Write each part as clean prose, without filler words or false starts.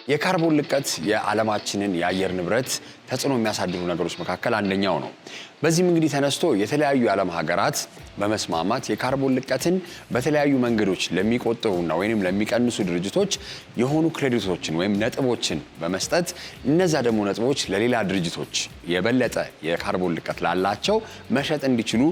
የካርቦን ልቀት የዓለማችንን የአየር ንብረት ተጽዕኖ የሚያሳድሩ ነገሮች መካከል አንደኛው ነው። በዚህም እንግዲህ ተነስቶ የተለያዩ የዓለም ሀገራት በመስማማት የካርቦን ልቀትን በተለያዩ መንገዶች ለሚቆጥሩና ወይንም ለሚቀንሱ ድርጅቶች የሆኑ ክሬዲቶችን ወይም ነጥቦችን በመስጠት እነዛ ደግሞ ነጥቦች ለሌላ ድርጅቶች የበለጠ የካርቦን ልቀት ላላቸው መሸጥ እንዲችሉ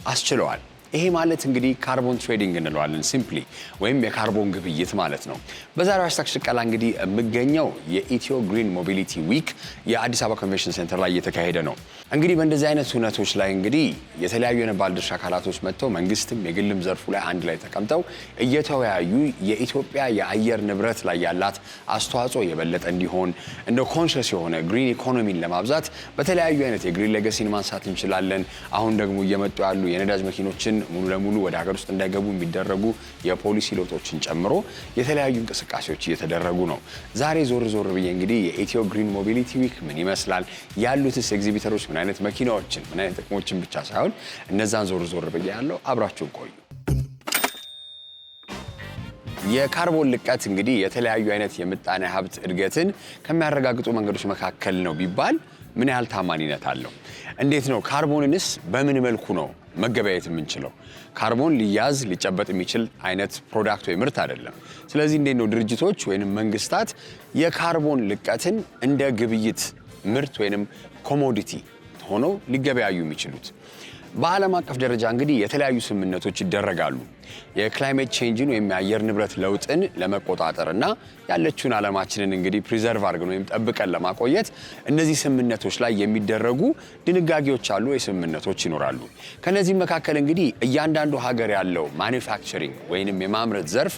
አስችለዋል። ይሄ ማለት እንግዲህ ካርቦን ትሬዲንግ እንለዋለን ሲምፕሊ ወይም የካርቦን ግብይት ማለት ነው። በዛሬው ሃሽታግ ሽቀላ እንግዲህ የምገኘው የኢትዮ ግሪን ሞቢሊቲ ዊክ የአዲስ አበባ ኮንቬንሽን ሴንተር ላይ እየተካሄደ ነው። እንግዲህ በእንደዚህ አይነት ሁነቶች ላይ እንግዲህ የተለያዩ ባለድርሻ አካላቶች መጥተው መንግስትም የግልም ዘርፉ ላይ አንድ ላይ ተቀምጠው እየተወያዩ የኢትዮጵያ የአየር ንብረት ላይ ያላት አስተዋጽኦ የበለጠ እንዲሆን እንደ ኮንሽስ የሆነ ግሪን ኢኮኖሚን ለማብዛት በተለያዩ አይነት የግሪን ሌጋሲን ማንሳት እንችላለን። አሁን ደግሞ እየመጡ ያሉ የነዳጅ መኪኖችን ሙሉ ለሙሉ ወደ ሀገር ውስጥ እንዳይገቡ የሚደረጉ የፖሊሲ ለውጦችን ጨምሮ የተለያዩ እንቅስቃሴዎች እየተደረጉ ነው። ዛሬ ዞር ዞር ብዬ እንግዲህ የኢትዮ ግሪን ሞቢሊቲ ዊክ ምን ይመስላል፣ ያሉትስ ኤግዚቢተሮች ምን አይነት መኪናዎችን ምን አይነት ጥቅሞችን ብቻ ሳይሆን እነዛን ዞር ዞር ብዬ ያለው አብራችሁን ቆዩ። የካርቦን ልቀት እንግዲህ የተለያዩ አይነት የምጣኔ ሀብት እድገትን ከሚያረጋግጡ መንገዶች መካከል ነው ቢባል ምን ያህል ታማኒነት አለው? እንዴት ነው ካርቦንንስ በምን መልኩ ነው መገበያየት የምንችለው? ካርቦን ሊያዝ ሊጨበጥ የሚችል አይነት ፕሮዳክት ወይ ምርት አይደለም። ስለዚህ እንዴት ነው ድርጅቶች ወይንም መንግስታት የካርቦን ልቀትን እንደ ግብይት ምርት ወይንም ኮሞዲቲ ሆነው ሊገበያዩ የሚችሉት? በዓለም አቀፍ ደረጃ እንግዲህ የተለያዩ ስምምነቶች ይደረጋሉ። የክላይሜት ቼንጅን ወይም የአየር ንብረት ለውጥን ለመቆጣጠርና ያለችውን ዓለማችንን እንግዲህ ፕሪዘርቭ አድርገን ወይም ጠብቀን ለማቆየት እነዚህ ስምምነቶች ላይ የሚደረጉ ድንጋጌዎች አሉ፣ የስምምነቶች ይኖራሉ። ከነዚህም መካከል እንግዲህ እያንዳንዱ ሀገር ያለው ማኒፋክቸሪንግ ወይንም የማምረት ዘርፍ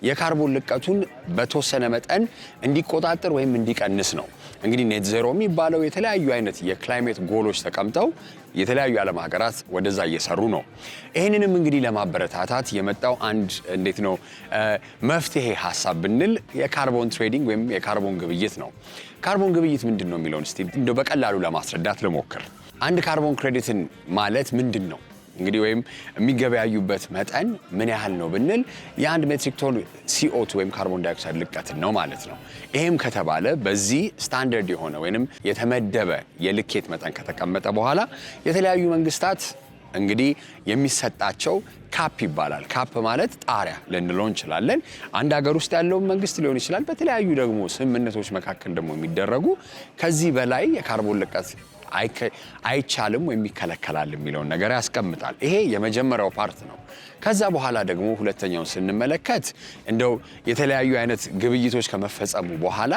የካርቦን ልቀቱን በተወሰነ መጠን እንዲቆጣጠር ወይም እንዲቀንስ ነው። እንግዲህ ኔት ዜሮ የሚባለው የተለያዩ አይነት የክላይሜት ጎሎች ተቀምጠው የተለያዩ ዓለም ሀገራት ወደዛ እየሰሩ ነው። ይህንንም እንግዲህ ለማበረታታት የመጣው አንድ እንዴት ነው መፍትሄ ሀሳብ ብንል የካርቦን ትሬዲንግ ወይም የካርቦን ግብይት ነው። ካርቦን ግብይት ምንድን ነው የሚለውን እስቲ እንደው በቀላሉ ለማስረዳት ልሞክር። አንድ ካርቦን ክሬዲትን ማለት ምንድን ነው እንግዲህ ወይም የሚገበያዩበት መጠን ምን ያህል ነው ብንል የአንድ ሜትሪክ ቶን CO2 ወይም ካርቦን ዳይኦክሳይድ ልቀትን ነው ማለት ነው። ይሄም ከተባለ በዚህ ስታንዳርድ የሆነ ወይንም የተመደበ የልኬት መጠን ከተቀመጠ በኋላ የተለያዩ መንግስታት እንግዲህ የሚሰጣቸው ካፕ ይባላል። ካፕ ማለት ጣሪያ ልንለው እንችላለን። አንድ ሀገር ውስጥ ያለውን መንግስት ሊሆን ይችላል። በተለያዩ ደግሞ ስምምነቶች መካከል ደግሞ የሚደረጉ ከዚህ በላይ የካርቦን ልቀት አይቻልም ወይም ይከለከላል የሚለውን ነገር ያስቀምጣል። ይሄ የመጀመሪያው ፓርት ነው። ከዛ በኋላ ደግሞ ሁለተኛውን ስንመለከት እንደው የተለያዩ አይነት ግብይቶች ከመፈጸሙ በኋላ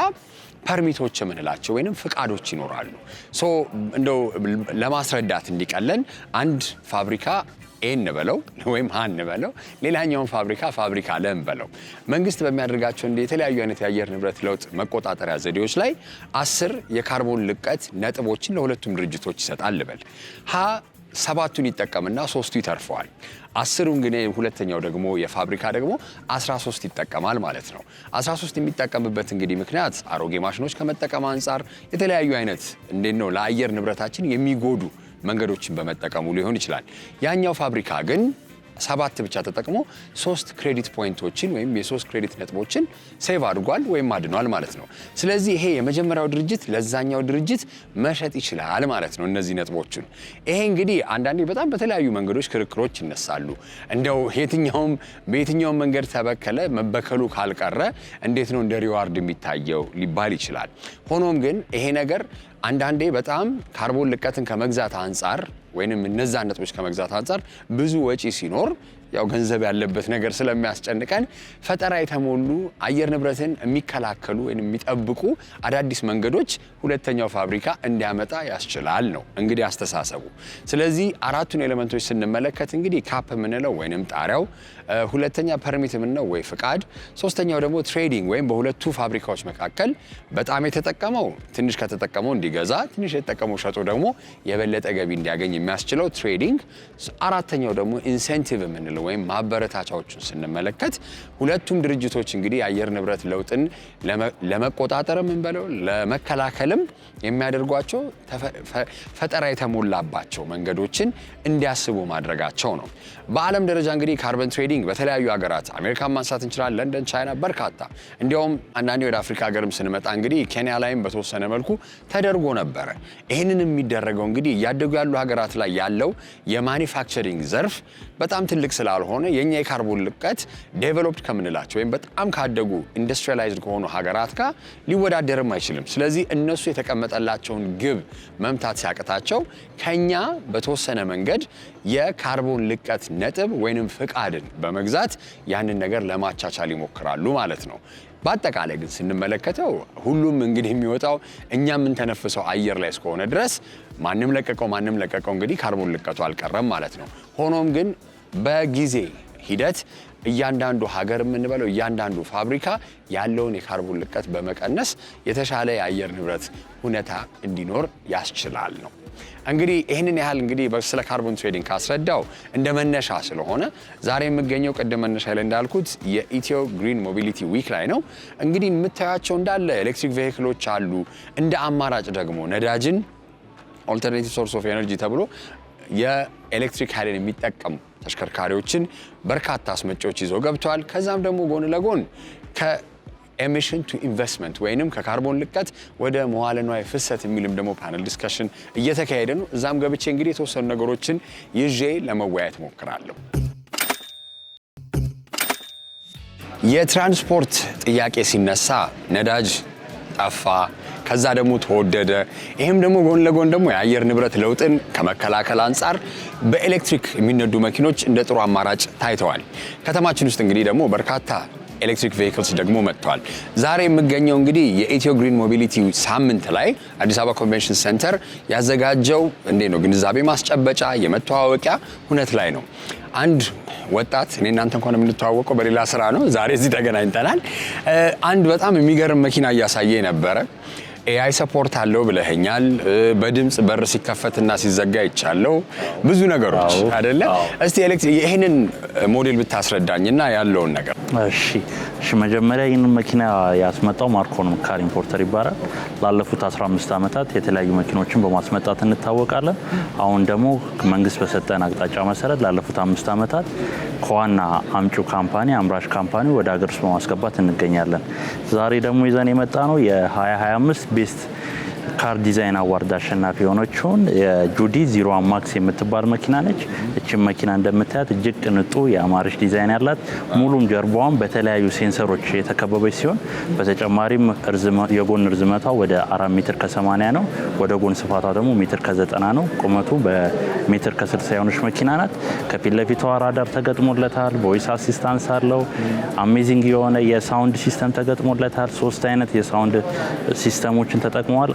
ፐርሚቶች የምንላቸው ወይንም ፍቃዶች ይኖራሉ። እንደው ለማስረዳት እንዲቀለን አንድ ፋብሪካ ኤን በለው ወይም ሃን በለው ሌላኛውን ፋብሪካ ለም በለው መንግስት በሚያደርጋቸው የተለያዩ አይነት የአየር ንብረት ለውጥ መቆጣጠሪያ ዘዴዎች ላይ 10 የካርቦን ልቀት ነጥቦችን ለሁለቱም ድርጅቶች ይሰጣል በል። ሀ 7ቱን ይጠቀምና 3ቱ ይተርፈዋል። 10ሩን ግን ሁለተኛው ደግሞ የፋብሪካ ደግሞ 13 ይጠቀማል ማለት ነው። 13 የሚጠቀምበት እንግዲህ ምክንያት አሮጌ ማሽኖች ከመጠቀም አንጻር የተለያዩ አይነት እንዴት ነው ለአየር ንብረታችን የሚጎዱ መንገዶችን በመጠቀሙ ሊሆን ይችላል። ያኛው ፋብሪካ ግን 7 ብቻ ተጠቅሞ 3 ክሬዲት ፖይንቶችን ወይም የ3 ክሬዲት ነጥቦችን ሴቭ አድርጓል ወይም አድኗል ማለት ነው። ስለዚህ ይሄ የመጀመሪያው ድርጅት ለዛኛው ድርጅት መሸጥ ይችላል ማለት ነው እነዚህ ነጥቦችን። ይሄ እንግዲህ አንዳንዴ በጣም በተለያዩ መንገዶች ክርክሮች ይነሳሉ። እንደው በየትኛውም መንገድ ተበከለ መበከሉ ካልቀረ እንዴት ነው እንደ ሪዋርድ የሚታየው ሊባል ይችላል። ሆኖም ግን ይሄ ነገር አንዳንዴ በጣም ካርቦን ልቀትን ከመግዛት አንጻር ወይንም እነዛን ነጥቦች ከመግዛት አንጻር ብዙ ወጪ ሲኖር ያው ገንዘብ ያለበት ነገር ስለሚያስጨንቀን ፈጠራ የተሞሉ አየር ንብረትን የሚከላከሉ ወይንም የሚጠብቁ አዳዲስ መንገዶች ሁለተኛው ፋብሪካ እንዲያመጣ ያስችላል ነው እንግዲህ አስተሳሰቡ። ስለዚህ አራቱን ኤሌመንቶች ስንመለከት እንግዲህ ካፕ የምንለው ወይንም ጣሪያው፣ ሁለተኛ ፐርሚት የምንለው ወይ ፍቃድ፣ ሶስተኛው ደግሞ ትሬዲንግ ወይም በሁለቱ ፋብሪካዎች መካከል በጣም የተጠቀመው ትንሽ ከተጠቀመው እንዲገዛ፣ ትንሽ የተጠቀመው ሸጦ ደግሞ የበለጠ ገቢ እንዲያገኝ የሚያስችለው ትሬዲንግ፣ አራተኛው ደግሞ ኢንሴንቲቭ የምንለው ወይም ማበረታቻዎቹን ስንመለከት ሁለቱም ድርጅቶች እንግዲህ የአየር ንብረት ለውጥን ለመቆጣጠርም እንበለው ለመከላከልም የሚያደርጓቸው ፈጠራ የተሞላባቸው መንገዶችን እንዲያስቡ ማድረጋቸው ነው። በዓለም ደረጃ እንግዲህ ካርበን ትሬዲንግ በተለያዩ ሀገራት አሜሪካን ማንሳት እንችላለን፣ ለንደን፣ ቻይና በርካታ እንዲያውም አንዳንዴ ወደ አፍሪካ ሀገርም ስንመጣ እንግዲህ ኬንያ ላይም በተወሰነ መልኩ ተደርጎ ነበረ። ይህንን የሚደረገው እንግዲህ እያደጉ ያሉ ሀገራት ላይ ያለው የማኒፋክቸሪንግ ዘርፍ በጣም ትልቅ ስላልሆነ የኛ የካርቦን ልቀት ዴቨሎፕድ ከምንላቸው ወይም በጣም ካደጉ ኢንዱስትሪያላይዝድ ከሆኑ ሀገራት ጋር ሊወዳደርም አይችልም። ስለዚህ እነሱ የተቀመጠላቸውን ግብ መምታት ሲያቅታቸው ከኛ በተወሰነ መንገድ የካርቦን ልቀት ነጥብ ወይንም ፍቃድን በመግዛት ያንን ነገር ለማቻቻል ይሞክራሉ ማለት ነው። በአጠቃላይ ግን ስንመለከተው ሁሉም እንግዲህ የሚወጣው እኛ የምንተነፍሰው አየር ላይ እስከሆነ ድረስ ማንም ለቀቀው እንግዲህ ካርቦን ልቀቱ አልቀረም ማለት ነው። ሆኖም ግን በጊዜ ሂደት እያንዳንዱ ሀገር የምንበለው እያንዳንዱ ፋብሪካ ያለውን የካርቦን ልቀት በመቀነስ የተሻለ የአየር ንብረት ሁኔታ እንዲኖር ያስችላል ነው። እንግዲህ ይህንን ያህል እንግዲህ ስለ ካርቦን ትሬዲንግ ካስረዳው እንደ መነሻ ስለሆነ ዛሬ የምገኘው ቅድም መነሻ ላይ እንዳልኩት የኢትዮ ግሪን ሞቢሊቲ ዊክ ላይ ነው። እንግዲህ የምታያቸው እንዳለ ኤሌክትሪክ ቬሂክሎች አሉ። እንደ አማራጭ ደግሞ ነዳጅን ኦልተርኔቲቭ ሶርስ ኦፍ ኤነርጂ ተብሎ የኤሌክትሪክ ኃይልን የሚጠቀሙ ተሽከርካሪዎችን በርካታ አስመጪዎች ይዘው ገብተዋል። ከዛም ደግሞ ጎን ለጎን ኤሚሽን ቱ ኢንቨስትመንት ወይንም ከካርቦን ልቀት ወደ መዋለ ንዋይ ፍሰት የሚልም ደግሞ ፓነል ዲስከሽን እየተካሄደ ነው። እዛም ገብቼ እንግዲህ የተወሰኑ ነገሮችን ይዤ ለመወያየት ሞክራለሁ። የትራንስፖርት ጥያቄ ሲነሳ ነዳጅ ጠፋ፣ ከዛ ደግሞ ተወደደ። ይህም ደግሞ ጎን ለጎን ደግሞ የአየር ንብረት ለውጥን ከመከላከል አንጻር በኤሌክትሪክ የሚነዱ መኪኖች እንደ ጥሩ አማራጭ ታይተዋል። ከተማችን ውስጥ እንግዲህ ደግሞ በርካታ ኤሌክትሪክ ቬሂክልስ ደግሞ መጥተዋል። ዛሬ የምገኘው እንግዲህ የኢትዮ ግሪን ሞቢሊቲ ሳምንት ላይ አዲስ አበባ ኮንቬንሽን ሴንተር ያዘጋጀው ግንዛቤ ማስጨበጫ የመተዋወቂያ ሁነት ላይ ነው። አንድ ወጣት እኔ እናንተ እንኳን የምንተዋወቀው በሌላ ስራ ነው፣ ዛሬ እዚህ ተገናኝተናል። አንድ በጣም የሚገርም መኪና እያሳየ ነበረ። ኤአይ ሰፖርት አለው ብለኸኛል። በድምጽ በር ሲከፈትና ሲዘጋ ይቻለው ብዙ ነገሮች አይደለ? እስቲ ይሄንን ሞዴል ብታስረዳኝና ያለውን ነገር። እሺ መጀመሪያ ይህንን መኪና ያስመጣው ማርኮን ካር ኢምፖርተር ይባላል። ላለፉት 15 ዓመታት የተለያዩ መኪኖችን በማስመጣት እንታወቃለን። አሁን ደግሞ መንግስት በሰጠን አቅጣጫ መሰረት ላለፉት 5 ዓመታት ከዋና አምጪው ካምፓኒ አምራች ካምፓኒ ወደ ሀገር ውስጥ በማስገባት እንገኛለን። ዛሬ ደግሞ ይዘን የመጣ ነው የ2025 ቤስት ካር ዲዛይን አዋርድ አሸናፊ የሆነችውን የጁዲ 01 ማክስ የምትባል መኪና ነች። እቺን መኪና እንደምታያት እጅግ ቅንጡ ያማረች ዲዛይን ያላት፣ ሙሉም ጀርባዋን በተለያዩ ሴንሰሮች የተከበበች ሲሆን በተጨማሪም የጎን ርዝመቷ ወደ 4 ሜትር ከ80 ነው። ወደ ጎን ስፋቷ ደግሞ ሜትር ከ90 ነው። ቁመቱ በሜትር ከ60 የሆነች መኪና ናት። ከፊት ለፊቷ ራዳር ተገጥሞለታል። ቮይስ አሲስታንስ አለው። አሜዚንግ የሆነ የሳውንድ ሲስተም ተገጥሞለታል። 3 አይነት የሳውንድ ሲስተሞችን ተጠቅመዋል።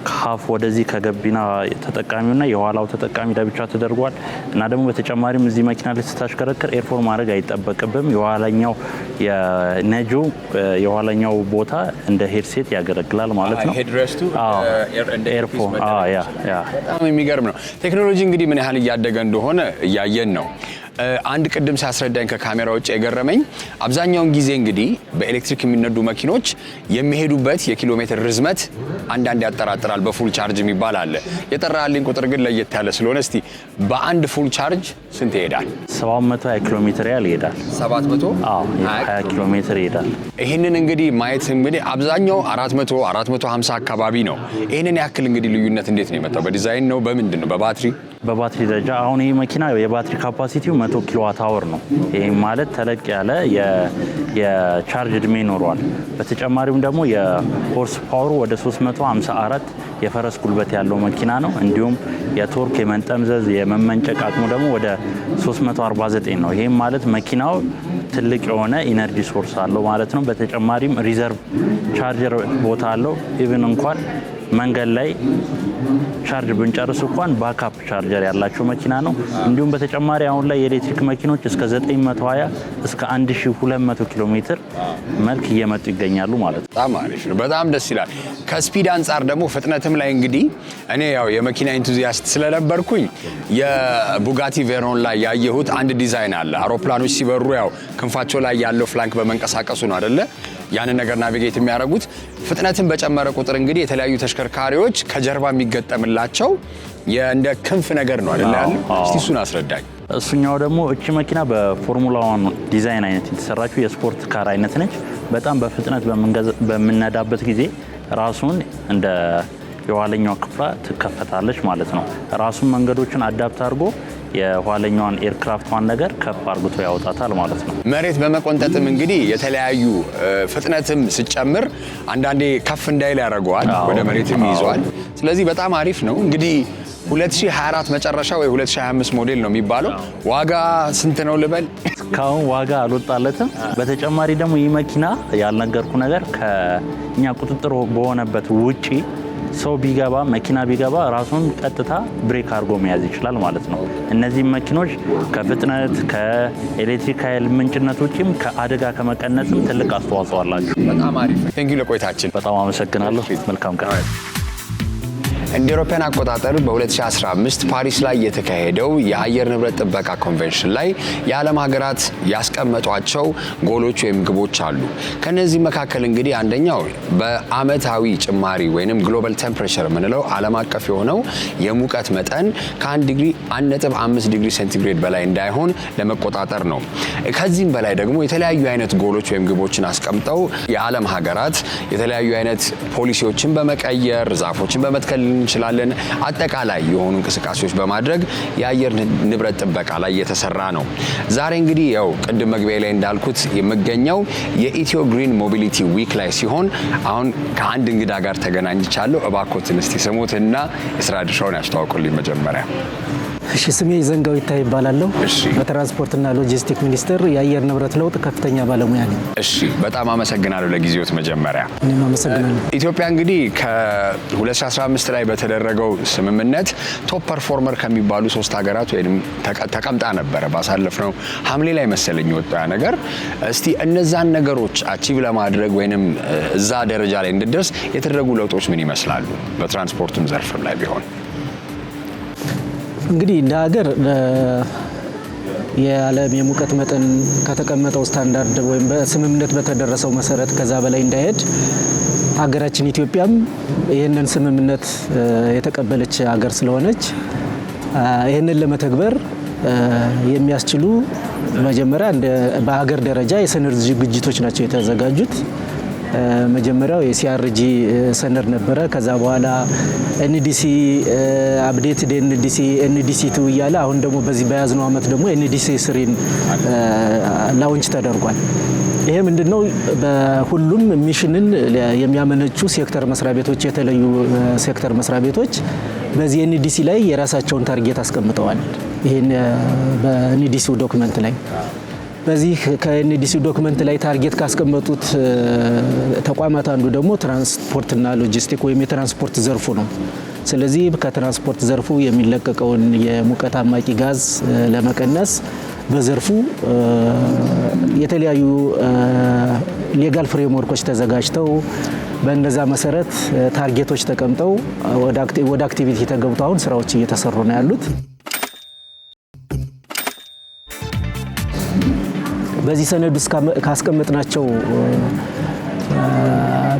ከሀፍ ወደዚህ ከገቢና ተጠቃሚውና የኋላው ተጠቃሚ ለብቻ ተደርጓል። እና ደግሞ በተጨማሪም እዚህ መኪና ላይ ስታሽከረክር ኤርፎን ማድረግ አይጠበቅብም። የኋላኛው ቦታ እንደ ሄድሴት ያገለግላል ማለት ነው። ኤርፎን በጣም የሚገርም ነው። ቴክኖሎጂ እንግዲህ ምን ያህል እያደገ እንደሆነ እያየን ነው። አንድ ቅድም ሲያስረዳኝ ከካሜራ ውጭ የገረመኝ አብዛኛውን ጊዜ እንግዲህ በኤሌክትሪክ የሚነዱ መኪኖች የሚሄዱበት የኪሎ ሜትር ርዝመት አንዳንድ ያጠራጥራል። በፉል ቻርጅ የሚባል አለ። የጠራልኝ ቁጥር ግን ለየት ያለ ስለሆነ እስቲ በአንድ ፉል ቻርጅ ስንት ይሄዳል? 720 ኪሎ ሜትር ያህል ይሄዳል። 720 ኪሎ ሜትር ይሄዳል። ይህንን እንግዲህ ማየት እንግዲህ አብዛኛው 400 450 አካባቢ ነው። ይህንን ያክል እንግዲህ ልዩነት እንዴት ነው የመጣው? በዲዛይን ነው? በምንድን ነው? በባትሪ ደረጃ አሁን ይህ መኪና የባትሪ ካፓሲቲው 100 ኪሎዋት አወር ነው። ይህም ማለት ተለቅ ያለ የቻርጅ እድሜ ይኖረዋል። በተጨማሪም ደግሞ የሆርስ ፓወሩ ወደ 354 የፈረስ ጉልበት ያለው መኪና ነው። እንዲሁም የቶርክ የመንጠምዘዝ የመመንጨቅ አቅሙ ደግሞ ወደ 349 ነው። ይህም ማለት መኪናው ትልቅ የሆነ ኢነርጂ ሶርስ አለው ማለት ነው። በተጨማሪም ሪዘርቭ ቻርጀር ቦታ አለው። ኢቭን እንኳን መንገድ ላይ ቻርጅ ብንጨርስ እንኳን ባካፕ ቻርጀር ያላቸው መኪና ነው። እንዲሁም በተጨማሪ አሁን ላይ የኤሌክትሪክ መኪኖች እስከ 920 እስከ 1200 ኪሎ ሜትር መልክ እየመጡ ይገኛሉ ማለት ነው። በጣም አሪፍ ነው። በጣም ደስ ይላል። ከስፒድ አንጻር ደግሞ ፍጥነትም ላይ እንግዲህ እኔ ያው የመኪና ኢንቱዚያስት ስለነበርኩኝ የቡጋቲ ቬሮን ላይ ያየሁት አንድ ዲዛይን አለ። አውሮፕላኖች ሲበሩ ያው ክንፋቸው ላይ ያለው ፍላንክ በመንቀሳቀሱ ነው አይደለ? ያንን ነገር ናቪጌት የሚያደርጉት ፍጥነትን በጨመረ ቁጥር እንግዲህ የተለያዩ ተሽከርካሪዎች ከጀርባ የሚገጠምላቸው እንደ ክንፍ ነገር ነው አይደለ ያለው? እስቲ እሱን አስረዳኝ። እሱኛው ደግሞ እቺ መኪና በፎርሙላ 1 ዲዛይን አይነት የተሰራችው የስፖርት ካር አይነት ነች። በጣም በፍጥነት በምንነዳበት ጊዜ ራሱን እንደ የኋለኛው ክፍሏ ትከፈታለች ማለት ነው። ራሱን መንገዶችን አዳፕት አድርጎ የኋለኛዋን ኤርክራፍቷን ነገር ከፍ አርግቶ ያወጣታል ማለት ነው። መሬት በመቆንጠጥም እንግዲህ የተለያዩ ፍጥነትም ሲጨምር አንዳንዴ ከፍ እንዳይል ያደርገዋል፣ ወደ መሬትም ይይዘዋል። ስለዚህ በጣም አሪፍ ነው። እንግዲህ 2024 መጨረሻ ወይ 2025 ሞዴል ነው የሚባለው። ዋጋ ስንት ነው ልበል? እስካሁን ዋጋ አልወጣለትም። በተጨማሪ ደግሞ ይህ መኪና ያልነገርኩ ነገር ከኛ ቁጥጥር በሆነበት ውጪ ሰው ቢገባ መኪና ቢገባ ራሱን ቀጥታ ብሬክ አድርጎ መያዝ ይችላል ማለት ነው። እነዚህ መኪኖች ከፍጥነት ከኤሌክትሪክ ኃይል ምንጭነት ውጪም ከአደጋ ከመቀነስም ትልቅ አስተዋጽኦ አላቸው። በጣም አሪፍ። ቴንኪው ለቆይታችን። በጣም አመሰግናለሁ። መልካም ቀን። እንደ አውሮፓውያን አቆጣጠር በ2015 ፓሪስ ላይ የተካሄደው የአየር ንብረት ጥበቃ ኮንቬንሽን ላይ የዓለም ሀገራት ያስቀመጧቸው ጎሎች ወይም ግቦች አሉ። ከነዚህ መካከል እንግዲህ አንደኛው በአመታዊ ጭማሪ ወይንም ግሎባል ቴምፕሬቸር የምንለው ዓለም አቀፍ የሆነው የሙቀት መጠን ከ1 ዲግሪ 1.5 ዲግሪ ሴንቲግሬድ በላይ እንዳይሆን ለመቆጣጠር ነው። ከዚህም በላይ ደግሞ የተለያዩ አይነት ጎሎች ወይም ግቦችን አስቀምጠው የዓለም ሀገራት የተለያዩ አይነት ፖሊሲዎችን በመቀየር ዛፎችን በመትከል እንችላለን አጠቃላይ የሆኑ እንቅስቃሴዎች በማድረግ የአየር ንብረት ጥበቃ ላይ የተሰራ ነው። ዛሬ እንግዲህ ያው ቅድም መግቢያ ላይ እንዳልኩት የምገኘው የኢትዮ ግሪን ሞቢሊቲ ዊክ ላይ ሲሆን አሁን ከአንድ እንግዳ ጋር ተገናኝቻለሁ። እባክዎትን እስቲ ስሙትና የስራ ድርሻውን ያስተዋውቁልኝ መጀመሪያ። እሺ፣ ስሜ ዘንጋው ይታይ ይባላለሁ። በትራንስፖርትና ሎጂስቲክ ሚኒስቴር የአየር ንብረት ለውጥ ከፍተኛ ባለሙያ ነኝ። እሺ፣ በጣም አመሰግናለሁ ለጊዜዎት መጀመሪያ። እኔም አመሰግናለሁ። ኢትዮጵያ እንግዲህ ከ2015 ላይ በተደረገው ስምምነት ቶፕ ፐርፎርመር ከሚባሉ 3 ሀገራት ወይም ተቀምጣ ነበረ። ባሳለፍነው ሐምሌ ላይ መሰለኝ ወጣ ነገር። እስቲ እነዛን ነገሮች አቺቭ ለማድረግ ወይንም እዛ ደረጃ ላይ እንድደርስ የተደረጉ ለውጦች ምን ይመስላሉ? በትራንስፖርቱም ዘርፍ ላይ ቢሆን እንግዲህ እንደ ሀገር የዓለም የሙቀት መጠን ከተቀመጠው ስታንዳርድ ወይም በስምምነት በተደረሰው መሰረት ከዛ በላይ እንዳይሄድ ሀገራችን ኢትዮጵያም ይህንን ስምምነት የተቀበለች ሀገር ስለሆነች ይህንን ለመተግበር የሚያስችሉ መጀመሪያ በሀገር ደረጃ የሰነድ ዝግጅቶች ናቸው የተዘጋጁት። መጀመሪያው የሲአርጂ ሰነድ ነበረ። ከዛ በኋላ ኤንዲሲ አፕዴትድ ኤንዲሲ 2 እያለ አሁን ደግሞ በዚህ በያዝነው ዓመት ደግሞ ኤንዲሲ 3 ላውንች ተደርጓል። ይሄ ምንድነው? በሁሉም ሚሽንን የሚያመነጩ ሴክተር መስሪያ ቤቶች የተለዩ ሴክተር መስሪያ ቤቶች በዚህ ኤንዲሲ ላይ የራሳቸውን ታርጌት አስቀምጠዋል። ይሄን በኤንዲሲው ዶክመንት ላይ በዚህ ከኤንዲሲ ዶክመንት ላይ ታርጌት ካስቀመጡት ተቋማት አንዱ ደግሞ ትራንስፖርትና ሎጂስቲክ ወይም የትራንስፖርት ዘርፉ ነው። ስለዚህ ከትራንስፖርት ዘርፉ የሚለቀቀውን የሙቀት አማቂ ጋዝ ለመቀነስ በዘርፉ የተለያዩ ሌጋል ፍሬምወርኮች ተዘጋጅተው በእነዛ መሰረት ታርጌቶች ተቀምጠው ወደ አክቲቪቲ ተገብተው አሁን ስራዎች እየተሰሩ ነው ያሉት። በዚህ ሰነድ ውስጥ ካስቀመጥናቸው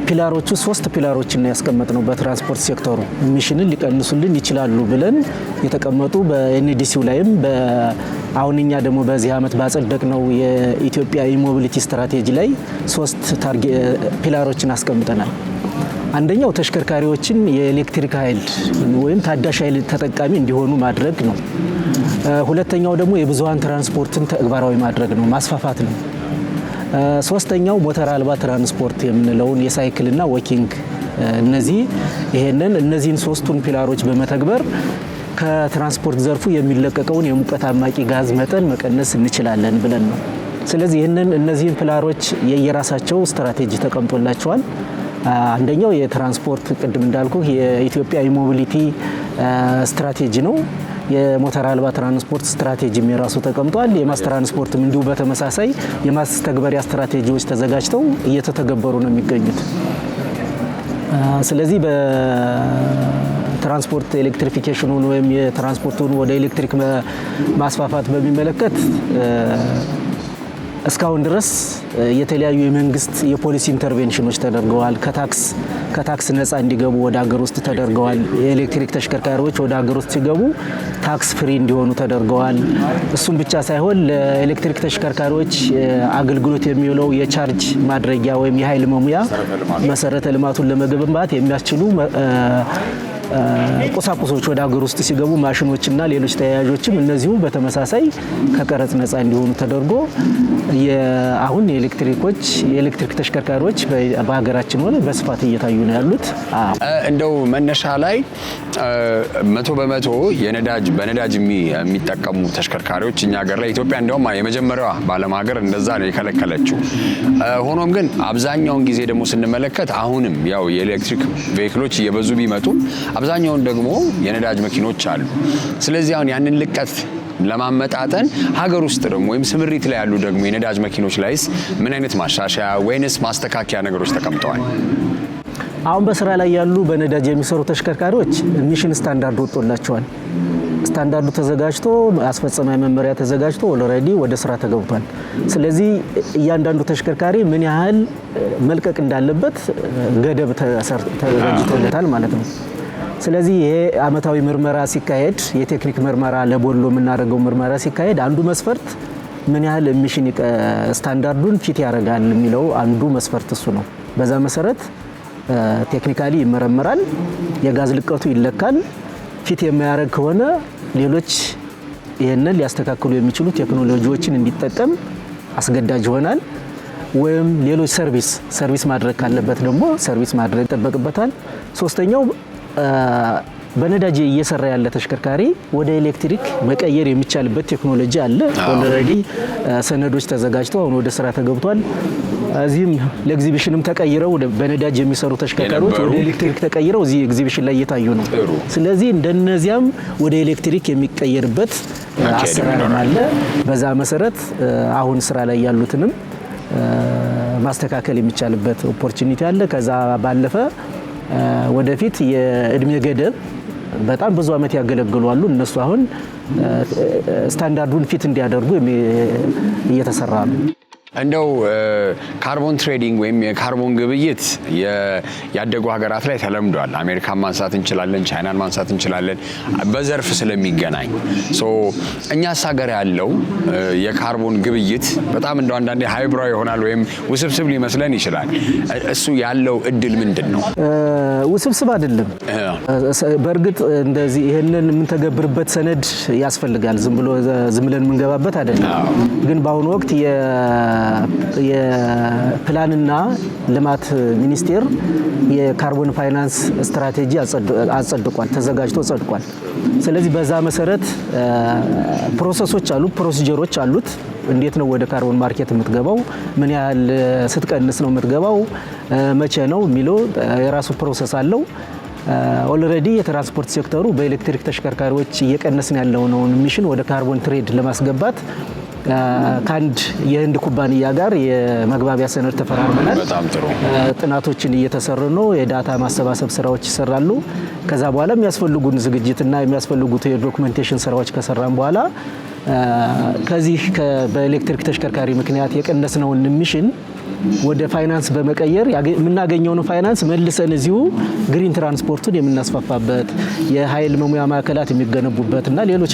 ፒላሮቹ 3 ፒላሮችን ነው ያስቀመጥነው። በትራንስፖርት ሴክተሩ ኢሚሽንን ሊቀንሱልን ይችላሉ ብለን የተቀመጡ በኤንዲሲው ላይም አሁን እኛ ደግሞ በዚህ ዓመት ባጸደቅነው የኢትዮጵያ ኢሞቢሊቲ ስትራቴጂ ላይ 3 ፒላሮችን አስቀምጠናል። አንደኛው ተሽከርካሪዎችን የኤሌክትሪክ ኃይል ወይም ታዳሽ ኃይል ተጠቃሚ እንዲሆኑ ማድረግ ነው። ሁለተኛው ደግሞ የብዙሃን ትራንስፖርትን ተግባራዊ ማድረግ ነው፣ ማስፋፋት ነው። ሶስተኛው ሞተር አልባ ትራንስፖርት የምንለውን የሳይክልና ወኪንግ እነዚህን 3ቱን ፒላሮች በመተግበር ከትራንስፖርት ዘርፉ የሚለቀቀውን የሙቀት አማቂ ጋዝ መጠን መቀነስ እንችላለን ብለን ነው። ስለዚህ እነዚህን ፒላሮች የየራሳቸው ስትራቴጂ ተቀምጦላቸዋል። አንደኛው የትራንስፖርት ቅድም እንዳልኩ የኢትዮጵያ ሞቢሊቲ ስትራቴጂ ነው። የሞተር አልባ ትራንስፖርት ስትራቴጂም የራሱ ተቀምጧል። የማስ ትራንስፖርትም እንዲሁ በተመሳሳይ የማስተግበሪያ ስትራቴጂዎች ተዘጋጅተው እየተተገበሩ ነው የሚገኙት። ስለዚህ በትራንስፖርት ኤሌክትሪፊኬሽኑን ወይም የትራንስፖርቱን ወደ ኤሌክትሪክ ማስፋፋት በሚመለከት እስካሁን ድረስ የተለያዩ የመንግስት የፖሊሲ ኢንተርቬንሽኖች ተደርገዋል። ከታክስ ነፃ እንዲገቡ ወደ ሀገር ውስጥ ተደርገዋል። የኤሌክትሪክ ተሽከርካሪዎች ወደ ሀገር ውስጥ ሲገቡ ታክስ ፍሪ እንዲሆኑ ተደርገዋል። እሱም ብቻ ሳይሆን ለኤሌክትሪክ ተሽከርካሪዎች አገልግሎት የሚውለው የቻርጅ ማድረጊያ ወይም የኃይል መሙያ መሰረተ ልማቱን ለመገንባት የሚያስችሉ ቁሳቁሶች ወደ ሀገር ውስጥ ሲገቡ ማሽኖችና ሌሎች ተያያዦችም እነዚሁ በተመሳሳይ ከቀረጽ ነፃ እንዲሆኑ ተደርጎ አሁን የኤሌክትሪክ ተሽከርካሪዎች በሀገራችን ሆነ በስፋት እየታዩ ነው ያሉት። እንደው መነሻ ላይ 100% በነዳጅ የሚጠቀሙ ተሽከርካሪዎች እኛ ሀገር ላይ ኢትዮጵያ እንዲያውም የመጀመሪያዋ በዓለም ሀገር እንደዛ ነው የከለከለችው። ሆኖም ግን አብዛኛውን ጊዜ ደግሞ ስንመለከት አሁንም ያው የኤሌክትሪክ ቬሂክሎች እየበዙ ቢመጡም አብዛኛውን ደግሞ የነዳጅ መኪኖች አሉ። ስለዚህ አሁን ያንን ልቀት ለማመጣጠን ሀገር ውስጥ ደግሞ ወይም ስምሪት ላይ ያሉ ደግሞ የነዳጅ መኪኖች ላይስ ምን አይነት ማሻሻያ ወይንስ ማስተካከያ ነገሮች ተቀምጠዋል? አሁን በስራ ላይ ያሉ በነዳጅ የሚሰሩ ተሽከርካሪዎች ሚሽን ስታንዳርድ ወጥቶላቸዋል። ስታንዳርዱ ተዘጋጅቶ አስፈጻሚ መመሪያ ተዘጋጅቶ ኦልሬዲ ወደ ስራ ተገብቷል። ስለዚህ እያንዳንዱ ተሽከርካሪ ምን ያህል መልቀቅ እንዳለበት ገደብ ተዘጋጅቶለታል ማለት ነው። ስለዚህ ይሄ አመታዊ ምርመራ ሲካሄድ የቴክኒክ ምርመራ ለቦሎ የምናደርገው ምርመራ ሲካሄድ አንዱ መስፈርት ምን ያህል ኢሚሽን ስታንዳርዱን ፊት ያደርጋል የሚለው አንዱ መስፈርት እሱ ነው። በዛ መሰረት ቴክኒካሊ ይመረመራል፣ የጋዝ ልቀቱ ይለካል። ፊት የማያደርግ ከሆነ ሌሎች ይህንን ሊያስተካክሉ የሚችሉ ቴክኖሎጂዎችን እንዲጠቀም አስገዳጅ ይሆናል። ወይም ሌሎች ሰርቪስ ማድረግ ካለበት ደግሞ ሰርቪስ ማድረግ ይጠበቅበታል። ሶስተኛው በነዳጅ እየሰራ ያለ ተሽከርካሪ ወደ ኤሌክትሪክ መቀየር የሚቻልበት ቴክኖሎጂ አለ። ኦልሬዲ ሰነዶች ተዘጋጅተው አሁን ወደ ስራ ተገብቷል። እዚህም ለኤግዚቢሽንም ተቀይረው በነዳጅ የሚሰሩ ተሽከርካሪዎች ወደ ኤሌክትሪክ ተቀይረው እዚህ ኤግዚቢሽን ላይ እየታዩ ነው። ስለዚህ እንደነዚያም ወደ ኤሌክትሪክ የሚቀየርበት አሰራር አለ። በዛ መሰረት አሁን ስራ ላይ ያሉትንም ማስተካከል የሚቻልበት ኦፖርቹኒቲ አለ። ከዛ ባለፈ ወደፊት የእድሜ ገደብ በጣም ብዙ አመት ያገለግሉ አሉ። እነሱ አሁን ስታንዳርዱን ፊት እንዲያደርጉ እየተሰራ ነው። እንደው ካርቦን ትሬዲንግ ወይም የካርቦን ግብይት ያደጉ ሀገራት ላይ ተለምዷል። አሜሪካን ማንሳት እንችላለን፣ ቻይናን ማንሳት እንችላለን፣ በዘርፍ ስለሚገናኝ እኛስ ሀገር ያለው የካርቦን ግብይት በጣም እንደው አንዳንዴ ሃይብራዊ ይሆናል ወይም ውስብስብ ሊመስለን ይችላል። እሱ ያለው እድል ምንድን ነው? ውስብስብ አይደለም። በእርግጥ እንደዚህ ይሄንን የምንተገብርበት ሰነድ ያስፈልጋል። ዝም ብለን የምንገባበት አይደለም። ግን በአሁኑ ወቅት የፕላንና ልማት ሚኒስቴር የካርቦን ፋይናንስ ስትራቴጂ አጸድቋል፣ ተዘጋጅቶ ጸድቋል። ስለዚህ በዛ መሰረት ፕሮሰሶች አሉ፣ ፕሮሲጀሮች አሉት። እንዴት ነው ወደ ካርቦን ማርኬት የምትገባው? ምን ያህል ስትቀንስ ነው የምትገባው? መቼ ነው የሚለው የራሱ ፕሮሰስ አለው። ኦልሬዲ የትራንስፖርት ሴክተሩ በኤሌክትሪክ ተሽከርካሪዎች እየቀነስን ያለውን ኢሚሽን ወደ ካርቦን ትሬድ ለማስገባት ከአንድ የህንድ ኩባንያ ጋር የመግባቢያ ሰነድ ተፈራርመናል። በጣም ጥሩ። ጥናቶችን እየተሰሩ ነው። የዳታ ማሰባሰብ ስራዎች ይሰራሉ። ከዛ በኋላ የሚያስፈልጉን ዝግጅትና የሚያስፈልጉት የዶክመንቴሽን ስራዎች ከሰራን በኋላ ከዚህ በኤሌክትሪክ ተሽከርካሪ ምክንያት የቀነስነውን ኢሚሽን ወደ ፋይናንስ በመቀየር የምናገኘውን ፋይናንስ መልሰን እዚሁ ግሪን ትራንስፖርቱን የምናስፋፋበት የኃይል መሙያ ማዕከላት የሚገነቡበት እና ሌሎች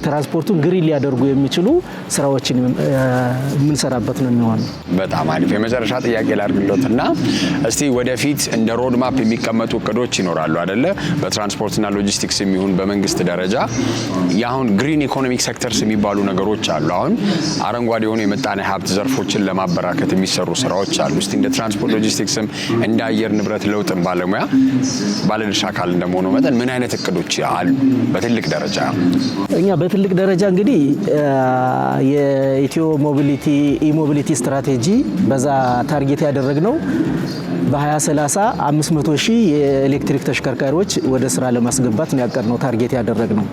ትራንስፖርቱን ግሪን ሊያደርጉ የሚችሉ ስራዎችን የምንሰራበት ነው የሚሆነው። በጣም አሪፍ። የመጨረሻ ጥያቄ ላድርግሎትና እስቲ ወደፊት እንደ ሮድ ማፕ የሚቀመጡ እቅዶች ይኖራሉ አይደለ? በትራንስፖርትና ሎጂስቲክስ የሚሆን በመንግስት ደረጃ የአሁን ግሪን ኢኮኖሚክ ሴክተርስ የሚባሉ ነገሮች አሉ። አሁን አረንጓዴ የሆኑ የምጣኔ ሀብት ዘርፎችን ለማበራከት የሚሰሩ ስራዎች አሉ። እስቲ እንደ ትራንስፖርት ሎጂስቲክስም እንደ አየር ንብረት ለውጥም ባለሙያ ባለድርሻ አካል እንደመሆኑ መጠን ምን አይነት እቅዶች አሉ በትልቅ ደረጃ? እኛ በትልቅ ደረጃ እንግዲህ የኢትዮ ሞቢሊቲ ኢሞቢሊቲ ስትራቴጂ በዛ ታርጌት ያደረግነው በ2030 500 ሺህ የኤሌክትሪክ ተሽከርካሪዎች ወደ ስራ ለማስገባት ነው ያቀድነው ታርጌት ያደረግነው።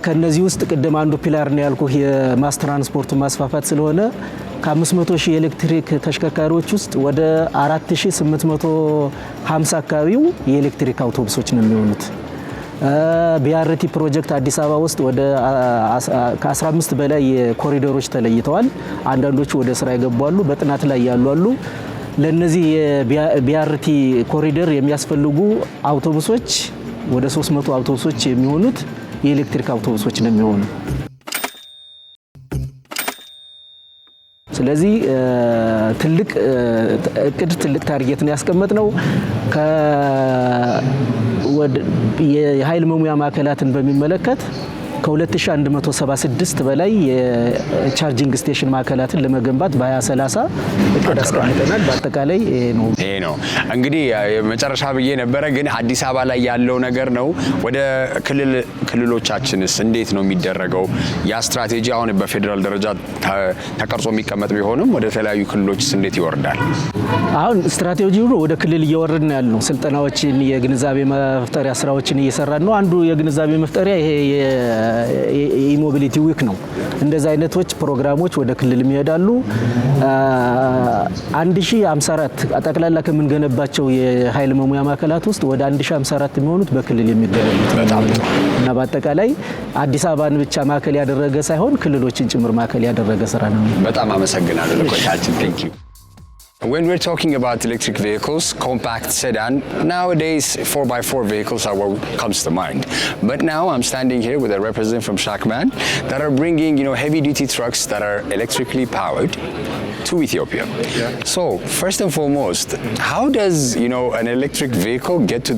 ከነዚህ ውስጥ ቅድም አንዱ ፒላር ነው ያልኩህ የማስ ትራንስፖርት ማስፋፋት ስለሆነ ከ500 ሺህ የኤሌክትሪክ ተሽከርካሪዎች ውስጥ ወደ 4850 አካባቢው የኤሌክትሪክ አውቶቡሶች ነው የሚሆኑት። ቢአርቲ ፕሮጀክት አዲስ አበባ ውስጥ ወደ ከ15 በላይ ኮሪደሮች ተለይተዋል። አንዳንዶቹ ወደ ስራ ይገባሉ፣ በጥናት ላይ ያሉ አሉ። ለነዚህ የቢአርቲ ኮሪደር የሚያስፈልጉ አውቶቡሶች ወደ 300 አውቶቡሶች የሚሆኑት የኤሌክትሪክ አውቶቡሶች ነው የሚሆኑ። ስለዚህ ትልቅ እቅድ ትልቅ ታርጌት ነው ያስቀመጥነው። የኃይል መሙያ ማዕከላትን በሚመለከት ከ2176 በላይ የቻርጂንግ ስቴሽን ማዕከላትን ለመገንባት በ2030 እቅድ አስቀምጠናል። በአጠቃላይ ይሄ ነው እንግዲህ መጨረሻ ብዬ ነበረ፣ ግን አዲስ አበባ ላይ ያለው ነገር ነው። ወደ ክልሎቻችንስ እንዴት ነው የሚደረገው? ያ ስትራቴጂ አሁን በፌዴራል ደረጃ ተቀርጾ የሚቀመጥ ቢሆንም ወደ ተለያዩ ክልሎችስ እንዴት ይወርዳል? አሁን ስትራቴጂው ወደ ክልል እየወረድን ያለ ነው። ስልጠናዎችን፣ የግንዛቤ መፍጠሪያ ስራዎችን እየሰራን ነው። አንዱ የግንዛቤ መፍጠሪያ ይሄ የኢሞቢሊቲ ዊክ ነው። እንደዚህ አይነቶች ፕሮግራሞች ወደ ክልል ይሄዳሉ። 1054 ጠቅላላ ከምንገነባቸው የኃይል መሙያ ማዕከላት ውስጥ ወደ 1054 የሚሆኑት በክልል የሚገነቡት እና በአጠቃላይ አዲስ አበባን ብቻ ማዕከል ያደረገ ሳይሆን ክልሎችን ጭምር ማዕከል ያደረገ ስራ ነው። በጣም አመሰግናለሁ ለቆይታችን። ቴንክ ዩ። When we're talking about electric vehicles, compact sedan, nowadays 4x4 vehicles are what comes to mind. But now I'm standing here with a representative from Shakman that are bringing, heavy-duty trucks that are electrically powered to Ethiopia. Yeah. So, first and foremost, how does, an electric vehicle get to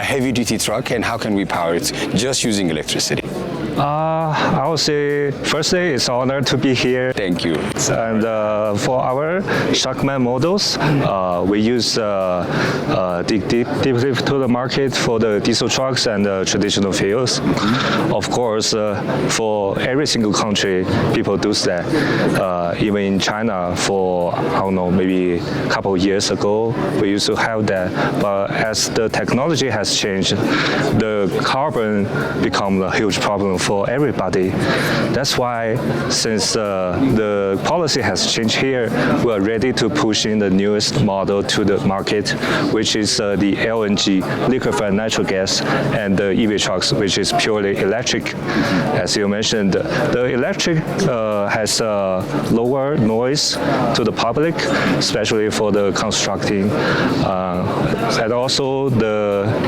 a heavy-duty truck, and how can we power it just using electricity? I would say, firstly, it's an honor to be here. Thank you. And for our Shakman models, we use deep to the market for the diesel trucks and traditional fuels. Of course, for every single country, people do that. Even in China, for maybe a couple of years ago, we used to have that. But as the technology has changed, the carbon become a huge problem for everybody. That's why, since the policy has changed here, we are ready to push in the newest model to the market, which is the LNG, liquefied natural gas, and the EV trucks, which is purely electric. As you mentioned, the electric has lower noise to the public, especially for the constructing, and also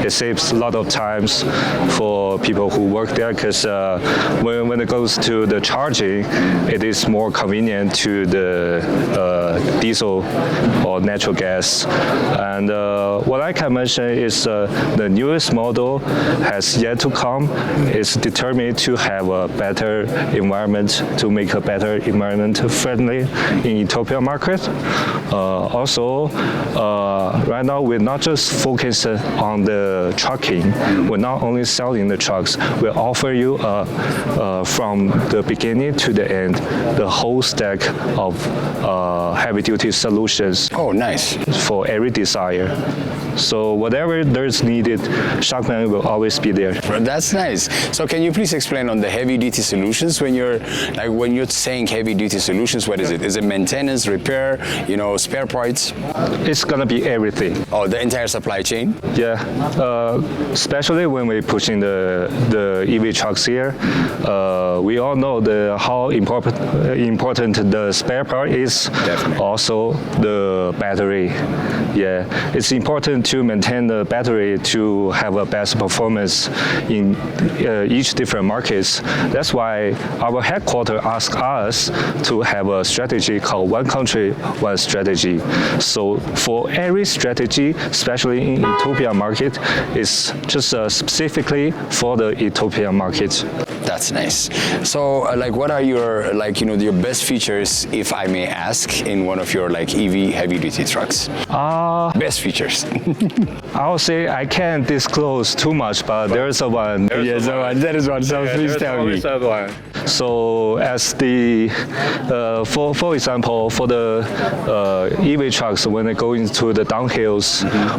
it saves a lot of times for people who work there, because when it goes to the charging, it is more convenient to the diesel or natural gas. And what I can mention is the newest model has yet to come. It's determined to have a better environment, to make a better environment friendly in Ethiopia market. Also, right now we're not just focused on the trucking. We're not only selling the trucks. We offer you from the beginning to the end, the whole stack of heavy-duty solutions. Oh, nice. For every desire. So whatever there's needed, Shakman will always be there. That's nice. So can you please explain on the heavy-duty solutions? When you're saying heavy-duty solutions, what is it? Is it maintenance, repair, spare parts? It's gonna be everything. Oh, the entire supply chain? Yeah. Especially when we're pushing the EV trucks here, we all know how important the spare part is. Definitely. Also the battery. Yeah, it's important to maintain the battery to have a best performance in each different markets. That's why our headquarters asked us to have a strategy called One Country, One Strategy. So for every strategy, especially in Ethiopia market, it's just specifically for the Ethiopia market. That's nice. So, like, what are your, like, you know, your best features, if I may ask, in one of your, like, EV heavy-duty trucks? Best features. I'll say I can't disclose too much, but there's a one. There is one. So please tell me. So as the, for example, for the EV trucks, when they go into the downhills,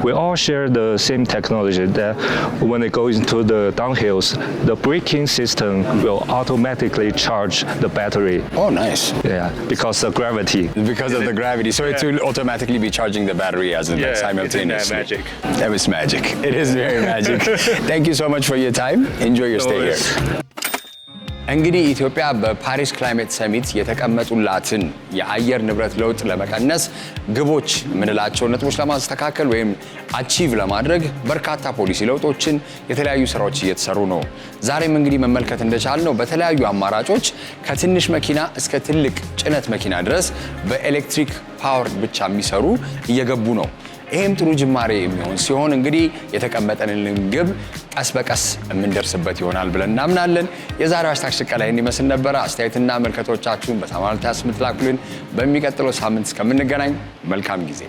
we all share the same technology that when they go into the downhills, the braking system will automatically charge the battery. Oh, nice. Yeah, because of gravity. Because of the gravity. So it will automatically be charging the battery as in simultaneously. Magic. That was magic. It is very magic. Thank you so much for your time. Enjoy your stay here. እንግዲህ ኢትዮጵያ በፓሪስ ክላይሜት ሰሚት የተቀመጡላትን የአየር ንብረት ለውጥ ለመቀነስ ግቦች ምንላቸው ነጥቦች ለማስተካከል ወይም አቺቭ ለማድረግ በርካታ ፖሊሲ ለውጦችን የተለያዩ ስራዎች እየተሰሩ ነው። ዛሬም እንግዲህ መመልከት እንደቻልነው በተለያዩ አማራጮች ከትንሽ መኪና እስከ ትልቅ ጭነት መኪና ድረስ በኤሌክትሪክ ፓወር ብቻ የሚሰሩ እየገቡ ነው። ይሄም ጥሩ ጅማሬ የሚሆን ሲሆን እንግዲህ የተቀመጠንን ግብ ቀስ በቀስ የምንደርስበት ይሆናል ብለን እናምናለን። የዛሬው ሃሽታግ ሽቀላ ይህን ይመስል ነበረ። አስተያየትና መልከቶቻችሁን በተማልታስ ምትላኩልን። በሚቀጥለው ሳምንት እስከምንገናኝ መልካም ጊዜ